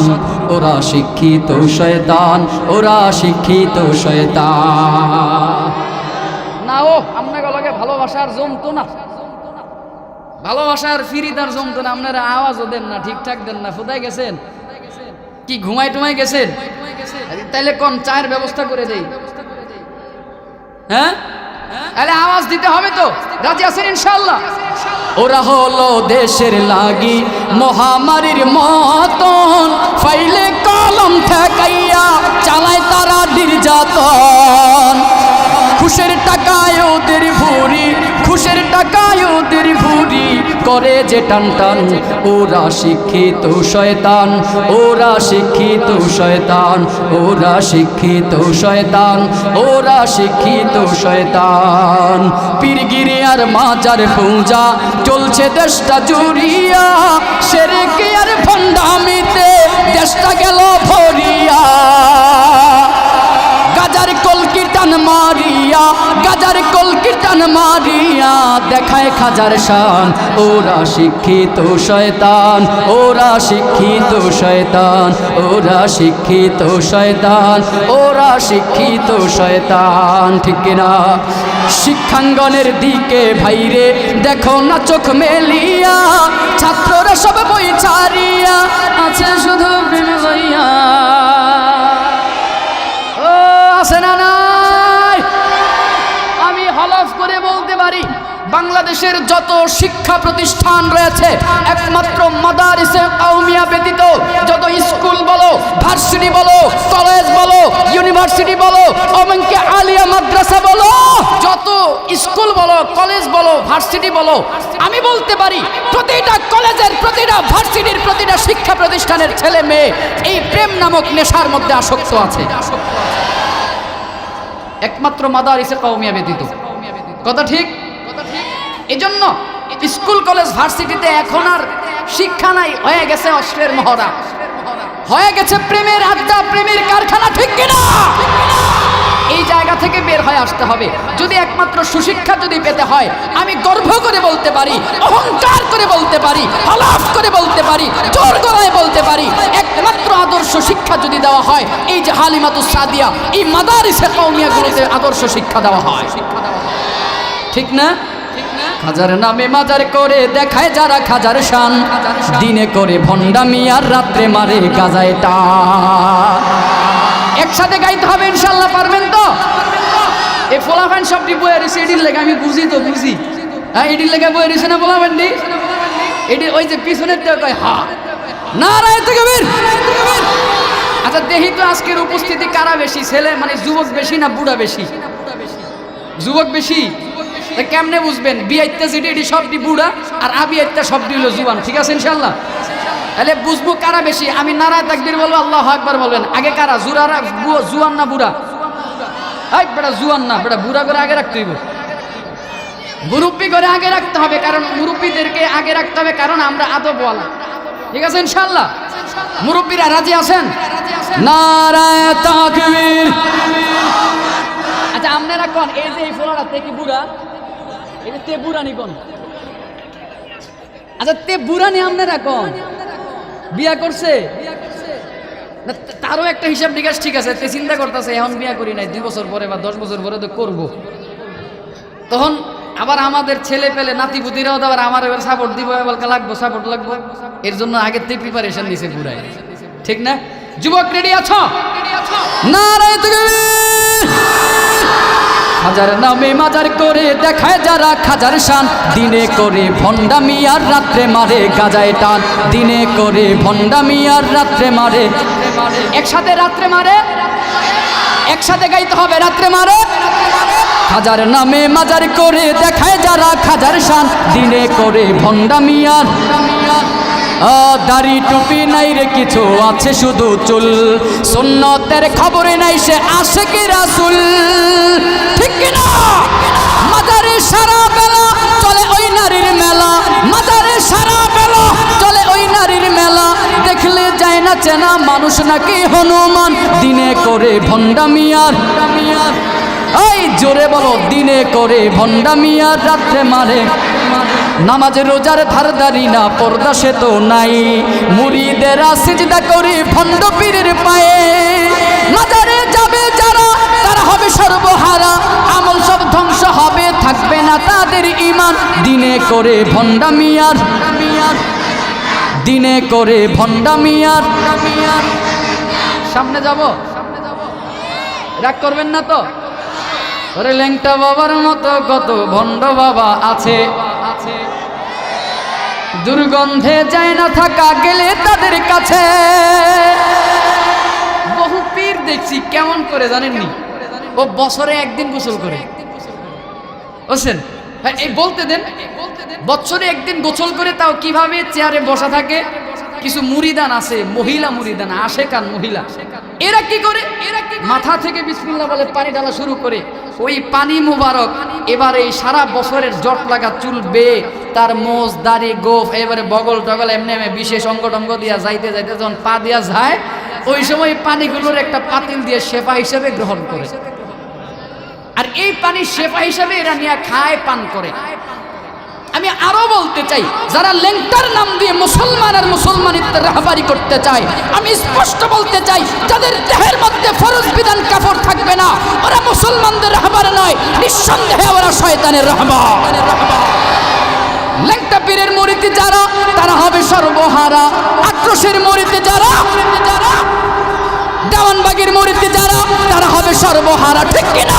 ওরা শিক্ষিত শয়তান, ওরা শিক্ষিত শয়তান। না ও আপনাকে লগে ভালোবাসার জমতো না, ভালোবাসার ফিরিদার জমতো না, আপনারা আওয়াজও দেন না, ঠিকঠাক দেন না, ফুদাই গেছেন কি, ঘুমাই টুমাই গেছেন? তাইলে কোন চায়ের ব্যবস্থা করে দেই? হ্যাঁ, তাহলে আওয়াজ দিতে হবে তো। রাজি আছেন ইনশাআল্লাহ? ওরা হলো দেশের লাগি মহামারীর মতন, ফাইলে কলম ঠেকাইয়া চালায় তারা নির্যাতন। খুশের টাকায় ওদের ভুরি, খুশের টাকায় ওদের ভুরি করে যে টান টান। ওরা শিক্ষিত শয়তান, ওরা শিক্ষিত শয়তান, ওরা শিক্ষিত শয়তান, ওরা শিক্ষিত শয়তান। পীরগিরি আর মাজার পূজা চলছে দেশটা জুড়িয়া, শিরকে আর ভণ্ডামিতে দেশটা গেল ভরিয়া। গাজার কলকি টান মারিয়া, গাজার কলকি টান মারিয়া দেখায় খাজার শান। ওরা শিক্ষিত শয়তান, ওরা শিক্ষিত শয়তান, ওরা শিক্ষিত শয়তান, ওরা শিক্ষিত শয়তান। ঠিক কিনা? শিক্ষাঙ্গনের দিকে ভাইরে দেখো না চোখ মেলিয়া, ছাত্ররা সব বই ছাড়িয়া আছে শুধু প্রেম লইয়া। ও আছে না নাই? আমি হলফ করে বলতে পারি বাংলাদেশের যত শিক্ষা প্রতিষ্ঠান রয়েছে একমাত্র মাদারিসে কওমিয়া ব্যতীত যত স্কুল বলো, ভার্সিটি বলো, কলেজ বলো, ইউনিভার্সিটি বলো, এমনকি আলিয়া মাদ্রাসা বলো, যত স্কুল বলো, কলেজ বলো, ভার্সিটি বলো, আমি বলতে পারি প্রতিটা কলেজের, প্রতিটা ভার্সিটির, প্রতিটা শিক্ষা প্রতিষ্ঠানের ছেলে মেয়ে এই প্রেম নামক নেশার মধ্যে আসক্ত আছে, একমাত্র মাদারিসে কওমিয়া ব্যতীত। কথা ঠিক? এজন্য স্কুল কলেজ ভার্সিটিতে এখন আর শিক্ষা নাই, হয়ে গেছে অশ্লীল মহড়া, হয়ে গেছে প্রেমের আড্ডা, প্রেমের কারখানা। ঠিক কিনা? এই জায়গা থেকে বের হয়ে আসতে হবে। যদি একমাত্র সুশিক্ষা যদি পেতে হয়, আমি গর্ব করে বলতে পারি, অহংকার করে বলতে পারি, হলফ করে বলতে পারি, জোর গলায় বলতে পারি, একমাত্র আদর্শ শিক্ষা যদি দেওয়া হয় এই যে হালিমাতুস সাদিয়া, এই মাদারিসে কওমিয়াগুলোতে আদর্শ শিক্ষা দেওয়া হয়। ঠিক না? খাজার নামে মাজার করে দেখায় যারা খাজার শান, দিনে করে ভণ্ডামি আর রাত্রে মারে গাজায় টান। একসাথে গাইতে হবে ইনশাআল্লাহ, পারবেন তো? এই ফোলাফান সবটি বয়ে রয়েছে এটির লেগে, আমি বুঝি তো বুঝি, হ্যাঁ এটির লেগে বয়ে রয়েছে না ফোলাফান দি এটি, ওই যে পিছনের তো কয় হা নারায়ে তাকবীর। আচ্ছা দেখি তো আজকের উপস্থিতি কারা বেশি, ছেলে মানে যুবক বেশি না বুড়া বেশি? যুবক বেশি। কেমনে বুঝবেন? বিয়াইতে যেটি এটি সবটি বুড়া আর আবিয়াইতে সবটি হলো জুয়ান। ঠিক আছে ইনশাআল্লাহ? তাহলে বুঝবো কারা বেশি। আমি নারায়ে তাকবীর বলবো, আল্লাহু আকবার বলবেন। আগে কারা? জুরারা জুয়ান না বুড়া? এই বেটা জুয়ান না, বেটা বুড়া করে আগে রাখতে হইব, মুরব্বি করে আগে রাখতে হবে, কারণ মুরব্বিদেরকে আগে রাখতে হবে, কারণ আমরা আদবওয়ালা। ঠিক আছে ইনশাআল্লাহ? মুরব্বিরা রাজি আছেন? নারায়ে তাকবীর। আচ্ছা আপনারা কোন এই যে এই ফোলাটা তে কি বুড়া? এই যে তে বুড়া নি কোন? আচ্ছা তে বুড়া নি আপনারা কোন? বিয়া করছে? তারও একটা হিসাব নিকাশ ঠিক আছে, তে চিন্তা করতেছে এখন বিয়া করি নাই, 2 বছর পরে বা 10 বছর পরে তো করবো। তখন আবার আমাদের ছেলে পেলে নাতি পুতিরাও তো আবার আমার এবার সাপোর্ট দিব, এবার লাগবো সাপোর্ট লাগবো, এর জন্য আগের থেকে প্রিপারেশন দিছে বুড়াই। ঠিক না? যুবক রেডি আছো? নারায়ে তাকবীর। খাজার নামে মাজার করে দেখায় যারা খাজার শান, দিনে করে ভণ্ডামি আর রাত্রে মারে গাজায় টান। দিনে করে ভণ্ডামি আর রাত্রে মারে, একসাথে রাত্রে মারে, একসাথে গাইতে হবে রাত্রে মারে। খাজার নামে মাজার করে দেখায় যারা খাজার শান, দিনে করে ভণ্ডামি আর দাড়ি টুপি নাই রে কিছু, আছে শুধু চুল, সুন্নতের খবরে নাই সে আশিকি রাসূল। ঠিক কিনা? মাজারে সারা বেলা চলে ওই নারীর মেলা, মাজারে সারা বেলা চলে ওই নারীর মেলা, দেখলে যায় না চেনা মানুষ নাকি হনুমান। দিনে করে ভণ্ডামি আর, এই জোরে বলো, দিনে করে ভণ্ডামি আর রাত্রে মারে। নামাজ রোজার ধারদারি না, পর্দা সে তো নাই, মুরিদেরা সিজদা করে ভণ্ড পীরের পায়ে। মাজারে যাবে যারা তারা হবে সর্বহারা, আমল সব ধ্বংস হবে, থাকবে না তাদের ঈমান। দিনে করে ভণ্ডামি আর, দিনে করে ভণ্ডামি আর। সামনে যাব, রাগ করবেন না তো? ওরে ল্যাংটা বাবার মতো কত ভণ্ড বাবা আছে, দুর্গন্ধে যায় না থাকা গেলে তাদের কাছে। বহু পীর দেখছি কেমন করে জানেননি, ও বছরে একদিন গোসল করে। বুঝছেন? হ্যাঁ, এই বলতে দেন। বছরে একদিন গোসল করে, তাও কিভাবে চেয়ারে বসা থাকে। কিছু মুরিদান আছে, মহিলা মুরিদান, আশেকান মহিলা, এরা কি করে, মাথা থেকে বিসমিল্লাহ বলে পানি ঢালা শুরু করে, ওই পানি মুবারক এবারে এই সারা বছরের জট লাগা চুল বেয়ে তার মোজ দাড়ি গোফ এবারে বগল টগল এমনি বিশেষ অঙ্গ টঙ্গ দিয়া যাইতে যাইতে যখন পা দিয়া যায়, ওই সময় পানিগুলোর একটা পাতিল দিয়ে শেফা হিসেবে গ্রহণ করে। আর এই পানি শেফা হিসেবে এরা নিয়ে খায়, পান করে। আমি আরো বলতে চাই, যারা লেংটার নাম দিয়ে মুসলমান আর মুসলমানিত্বের রাহবারি করতে চায়, আমি স্পষ্ট বলতে চাই, যাদের দেহের মধ্যে ফরজ বিধান কাফর থাকবে না, ওরা মুসলমানদের রাহবার নয়, নিঃসন্দেহে ওরা শয়তানের রাহবার। লেংটা পীরের মুরিদ যারা, তারা হবে সর্বহারা। আক্রোশের মুরিদ যারা, দেওয়ানবাগির মুরিদ যারা, তারা হবে সর্বহারা। ঠিক কিনা?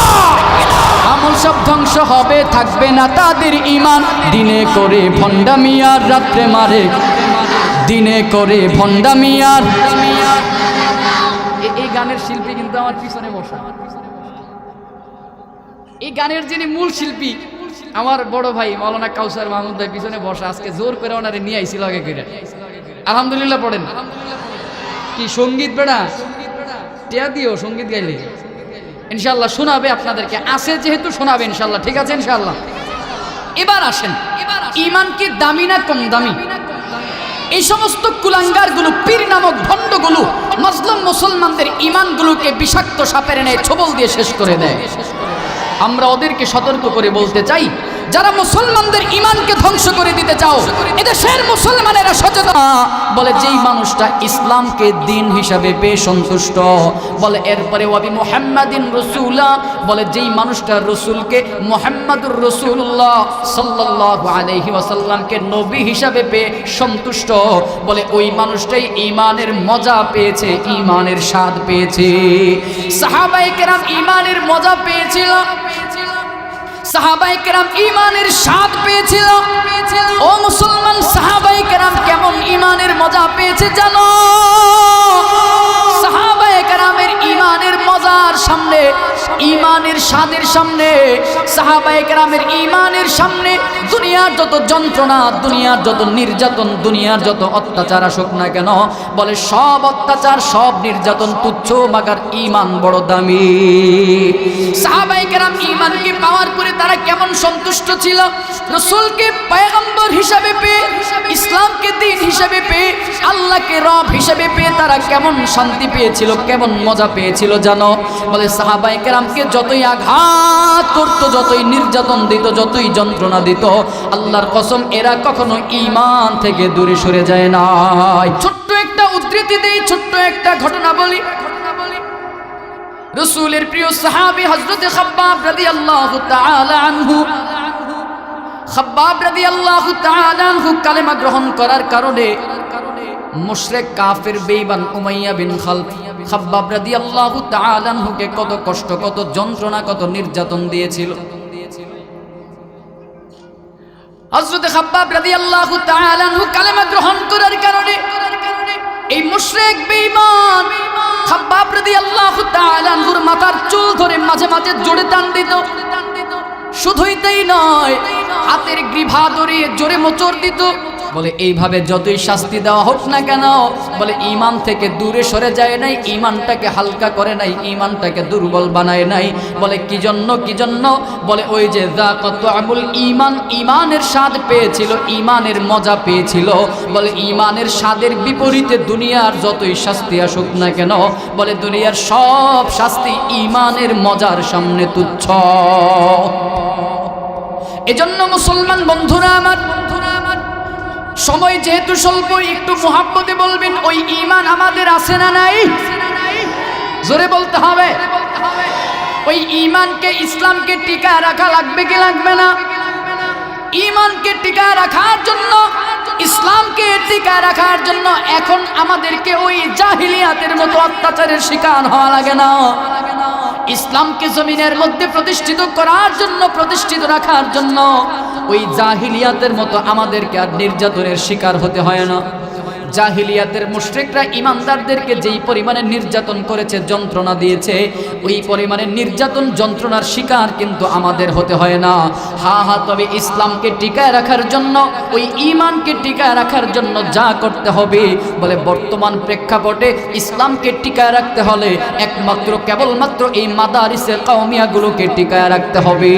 আমল সব ধ্বংস হবে, থাকবে না তাদের ঈমান। দিনে করে ভণ্ডামি আর রাত্রে মারে, দিনে করে ভণ্ডামি আর। এই গানের শিল্পী কিন্তু আমার পিছনে বসা। এই গানের যিনি মূল শিল্পী, আমার বড় ভাই মাওলানা কাউসার মাহমুদ ভাই পিছনে বসা। আজকে জোর করে ওনারে নিয়ে আইছিল আগে করে। আলহামদুলিল্লাহ পড়েন। কি সঙ্গীত বেড়া, টিয়া দিও সঙ্গীত গাইলে ইনশাল্লাহ শোনাবে আপনাদেরকে। আছে যেহেতু শোনাবে ইনশাল্লাহ। ঠিক আছে ইনশাল্লাহ। এবার আসেন, ঈমান কি দামি না কম দামি? এই সমস্ত কুলাঙ্গারগুলো, পীর নামক ভণ্ডগুলো মুসলিম মুসলমানদের ঈমানগুলোকে বিষাক্ত সাপের ন্যায় ছোবল দিয়ে শেষ করে দেয়। আমরা ওদেরকে সতর্ক করে বলতে চাই, যারা মুসলমানদের ঈমানকে ধ্বংস করে দিতে চাও, এদেশের মুসলমানেরা সচেতন। বলে যেই মানুষটা ইসলামকে দিন হিসাবে পেয়ে সন্তুষ্ট, বলে এরপরে ওয়াবি মুহাম্মাদিন রাসূলা, বলে যেই মানুষটা রসুলকে মুহাম্মাদুর রাসূলুল্লাহ সাল্লাল্লাহু আলাইহি ওয়াসাল্লামকে নবী হিসাবে পেয়ে সন্তুষ্ট, বলে ওই মানুষটাই ঈমানের মজা পেয়েছে, ঈমানের স্বাদ পেয়েছে। সাহাবায়ে কেরাম ঈমানের মজা পেয়েছিল, সাহাবায়ে কেরাম ঈমানের স্বাদ পেয়েছিল। ও মুসলমান, সাহাবায়ে কেরাম কেমন ঈমানের মজা পেয়েছে জানো? সাহাবায়ে কেরামের ঈমানের মজার সামনে, ঈমানের স্বাদের সামনে, সাহাবায়ে কেরামের ঈমানের সামনে দুনিয়ার যত যন্ত্রণা, দুনিয়ার যত নির্যাতন, দুনিয়ার যত অত্যাচার আসুক না কেন, বলে সব অত্যাচার, সব নির্যাতন তুচ্ছ, মাগার ঈমান বড় দামি। সাহাবায়ে কেরাম ঈমানকে পাওয়ার পরে তারা কেমন সন্তুষ্ট ছিল? রাসূলকে পয়গম্বর হিসাবে পেয়ে, ইসলামকে দিন হিসাবে পেয়ে, আল্লাহকে রব হিসাবে পেয়ে তারা কেমন শান্তি পেয়েছিল, কেমন মজা পেয়েছিল জানো? বলে সাহাবায়ে কেরামকে যতই আঘাত করত, যতই নির্যাতন দিত, যতই যন্ত্রণা দিত, আল্লাহর কসম এরা কখনো ঈমান থেকে দূরে সরে যায় না। ছোট্ট একটা উদ্ধৃতি দেই, ছোট্ট একটা ঘটনা বলি। রাসূলের প্রিয় সাহাবী হযরত খাব্বাব রাদিয়াল্লাহু তাআলা আনহু, খাব্বাব রাদিয়াল্লাহু তাআলা আনহু কালেমা গ্রহণ করার কারণে মুশরিক কাফির বেঈমান উমাইয়া বিন খালফ খাব্বাব রাদিয়াল্লাহু তাআলা আনহুকে কত কষ্ট, কত যন্ত্রণা, কত নির্যাতন দিয়েছিল। হযরত খাব্বাব রাদিয়াল্লাহু তাআলা আনহু কালেমা গ্রহণ করার কারণে এই মুশরিক বেঈমান খাব্বাব রাদিয়াল্লাহু তাআলা আনহুর মাথার চুল ধরে মাঝে মাঝে জোরে টান দিত। শুধুই তাই নয়, হাতের গ্রীভা ধরে জোরে মোচড় দিত। বলে এইভাবে যতই শাস্তি দেওয়া হোক না কেন, বলে ঈমান থেকে দূরে সরে যায় নাই, ঈমানটাকে হালকা করে নাই, ঈমানটাকে দুর্বল বানায় নাই। বলে কি জন্য, কি জন্য? বলে ওই যে যাকাতুল ঈমান, ঈমানের স্বাদ পেয়েছিল, ঈমানের মজা পেয়েছিল। বলে ঈমানের স্বাদের বিপরীতে দুনিয়ার যতই শাস্তি আসুক না কেন, বলে দুনিয়ার সব শাস্তি ঈমানের মজার সামনে তুচ্ছ। এজন্য মুসলমান বন্ধুরা আমার, সময় যেহেতু স্বল্প, একটু মুহাব্বতে বলবেন, ওই ঈমান আমাদের আছে না নাই? জোরে বলতে হবে। ওই ঈমানকে, ইসলামকে টিকা রাখা লাগবে কি লাগবে না? ঈমানকে টিকা রাখার জন্য, ইসলামকে টিকা রাখার জন্য এখন আমাদেরকে ওই জাহিলিয়াতের মতো অত্যাচারের শিকার হওয়া লাগে না। ইসলামকে জমিনের মধ্যে প্রতিষ্ঠিত করার জন্য, প্রতিষ্ঠিত রাখার জন্য ওই জাহিলিয়াতের মতো আমাদেরকে আর নির্যাতনের শিকার হতে হয় না। জাহিলিয়াতের মুশরিকরা ইমানদারদেরকে যেই পরিমাণে নির্যাতন করেছে, যন্ত্রণা দিয়েছে, ওই পরিমাণে নির্যাতন যন্ত্রণার শিকার কিন্তু আমাদের হতে হয় না। তবে ইসলামকে টিকায় রাখার জন্য, ওই ঈমানকে টিকায় রাখার জন্য যা করতে হবে, বলে বর্তমান প্রেক্ষাপটে ইসলামকে টিকায় রাখতে হলে একমাত্র কেবলমাত্র এই মাদারিসে কওমিয়াগুলোকে টিকায় রাখতে হবে।